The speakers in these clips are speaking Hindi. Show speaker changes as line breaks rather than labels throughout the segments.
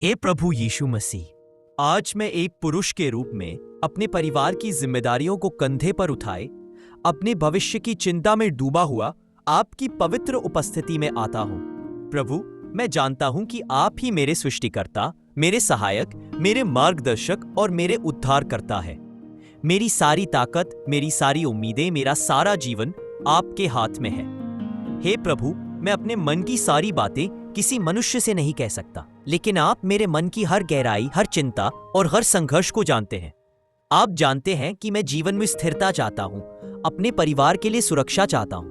हे प्रभु यीशु मसीह, आज मैं एक पुरुष के रूप में अपने परिवार की जिम्मेदारियों को कंधे पर उठाए अपने भविष्य की चिंता में डूबा हुआ आपकी पवित्र उपस्थिति में आता हूं। प्रभु, मैं जानता हूं कि आप ही मेरे सृष्टिकर्ता, मेरे सहायक, मेरे मार्गदर्शक और मेरे उद्धारकर्ता है। मेरी सारी ताकत, मेरी सारी उम्मीदें, मेरा सारा जीवन आपके हाथ में है। हे प्रभु, मैं अपने मन की सारी बातें किसी मनुष्य से नहीं कह सकता, लेकिन आप मेरे मन की हर गहराई, हर चिंता और हर संघर्ष को जानते हैं। आप जानते हैं कि मैं जीवन में स्थिरता चाहता हूं, अपने परिवार के लिए सुरक्षा चाहता हूं,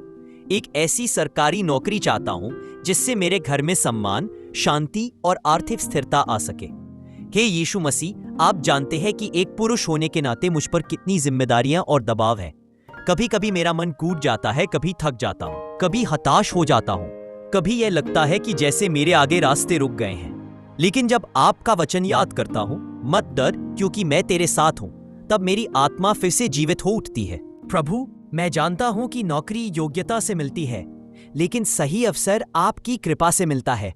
एक ऐसी सरकारी नौकरी चाहता हूं जिससे मेरे घर में सम्मान, शांति और आर्थिक स्थिरता आ सके। हे यीशु मसीह, आप जानते हैं कि एक पुरुष होने के नाते मुझ पर कितनी जिम्मेदारियां और दबाव है। कभी कभी मेरा मन टूट जाता है, कभी थक जाता हूं, कभी हताश हो जाता हूं, कभी यह लगता है कि जैसे मेरे आगे रास्ते रुक गए हैं। लेकिन जब आपका वचन याद करता हूं, मत डर क्योंकि मैं तेरे साथ हूं, तब मेरी आत्मा फिर से जीवित हो उठती है। प्रभु, मैं जानता हूं कि नौकरी योग्यता से मिलती है, लेकिन सही अवसर आपकी कृपा से मिलता है।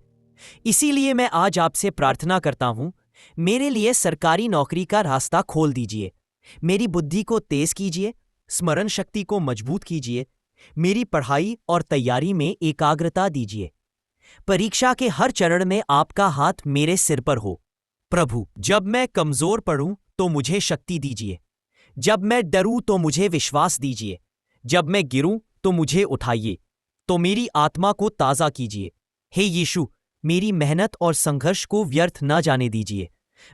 इसीलिए मैं आज आपसे प्रार्थना करता हूं, मेरे लिए सरकारी नौकरी का रास्ता खोल दीजिए। मेरी बुद्धि को तेज कीजिए, स्मरण शक्ति को मजबूत कीजिए, मेरी पढ़ाई और तैयारी में एकाग्रता दीजिए। परीक्षा के हर चरण में आपका हाथ मेरे सिर पर हो। प्रभु, जब मैं कमजोर पड़ूं तो मुझे शक्ति दीजिए, जब मैं डरूं तो मुझे विश्वास दीजिए, जब मैं गिरूं तो मुझे उठाइए, तो मेरी आत्मा को ताज़ा कीजिए। हे यीशु, मेरी मेहनत और संघर्ष को व्यर्थ न जाने दीजिए।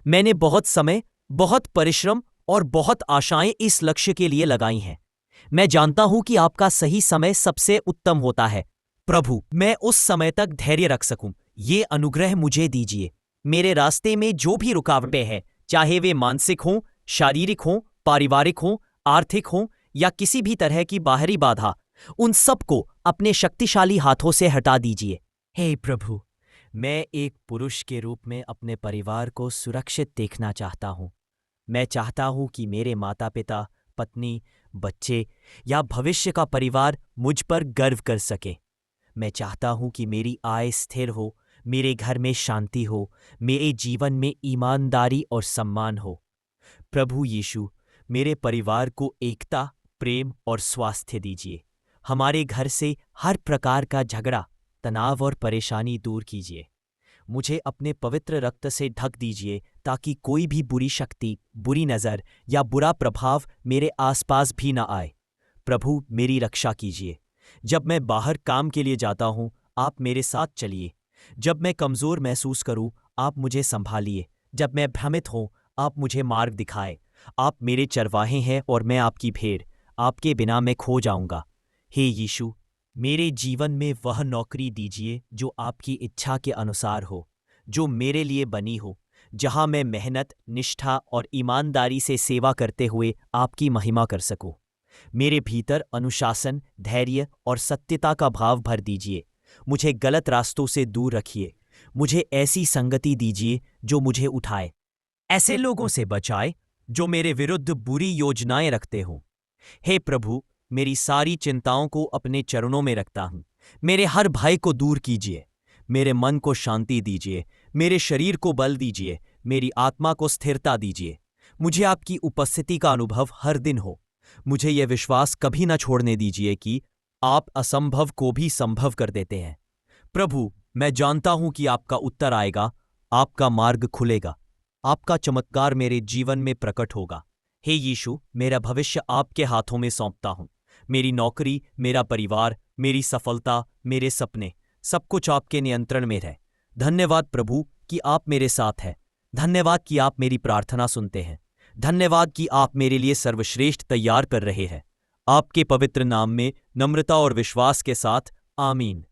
मैंने बहुत समय, बहुत परिश्रम और बहुत आशाएं इस लक्ष्य के लिए लगाई हैं। मैं जानता हूं कि आपका सही समय सबसे उत्तम होता है। प्रभु, मैं उस समय तक धैर्य रख सकूं, ये अनुग्रह मुझे दीजिए। मेरे रास्ते में जो भी रुकावटें हैं, चाहे वे मानसिक हों, शारीरिक हों, पारिवारिक हों, आर्थिक हों या किसी भी तरह की बाहरी बाधा, उन सबको अपने शक्तिशाली हाथों से हटा दीजिए। हे प्रभु, मैं एक पुरुष के रूप में अपने परिवार को सुरक्षित देखना चाहता हूं। मैं चाहता हूं कि मेरे माता पिता, पत्नी, बच्चे या भविष्य का परिवार मुझ पर गर्व कर सके। मैं चाहता हूं कि मेरी आय स्थिर हो, मेरे घर में शांति हो, मेरे जीवन में ईमानदारी और सम्मान हो। प्रभु यीशु, मेरे परिवार को एकता, प्रेम और स्वास्थ्य दीजिए। हमारे घर से हर प्रकार का झगड़ा, तनाव और परेशानी दूर कीजिए। मुझे अपने पवित्र रक्त से ढक दीजिए ताकि कोई भी बुरी शक्ति, बुरी नज़र या बुरा प्रभाव मेरे आसपास भी ना आए। प्रभु, मेरी रक्षा कीजिए। जब मैं बाहर काम के लिए जाता हूँ, आप मेरे साथ चलिए। जब मैं कमज़ोर महसूस करूँ, आप मुझे संभालिए। जब मैं भ्रमित हूँ, आप मुझे मार्ग दिखाए। आप मेरे चरवाहे हैं और मैं आपकी भेड़। आपके बिना मैं खो जाऊँगा। हे यीशु, मेरे जीवन में वह नौकरी दीजिए जो आपकी इच्छा के अनुसार हो, जो मेरे लिए बनी हो, जहां मैं मेहनत, निष्ठा और ईमानदारी से सेवा करते हुए आपकी महिमा कर सकूं। मेरे भीतर अनुशासन, धैर्य और सत्यता का भाव भर दीजिए। मुझे गलत रास्तों से दूर रखिए। मुझे ऐसी संगति दीजिए जो मुझे उठाए, ऐसे लोगों से बचाए जो मेरे विरुद्ध बुरी योजनाएं रखते हों। हे प्रभु, मेरी सारी चिंताओं को अपने चरणों में रखता हूं। मेरे हर भय को दूर कीजिए। मेरे मन को शांति दीजिए, मेरे शरीर को बल दीजिए, मेरी आत्मा को स्थिरता दीजिए। मुझे आपकी उपस्थिति का अनुभव हर दिन हो। मुझे यह विश्वास कभी न छोड़ने दीजिए कि आप असंभव को भी संभव कर देते हैं। प्रभु, मैं जानता हूं कि आपका उत्तर आएगा, आपका मार्ग खुलेगा, आपका चमत्कार मेरे जीवन में प्रकट होगा। हे यीशु, मेरा भविष्य आपके हाथों में सौंपता हूं। मेरी नौकरी, मेरा परिवार, मेरी सफलता, मेरे सपने, सब कुछ आपके नियंत्रण में है। धन्यवाद प्रभु कि आप मेरे साथ हैं। धन्यवाद कि आप मेरी प्रार्थना सुनते हैं। धन्यवाद कि आप मेरे लिए सर्वश्रेष्ठ तैयार कर रहे हैं। आपके पवित्र नाम में नम्रता और विश्वास के साथ, आमीन।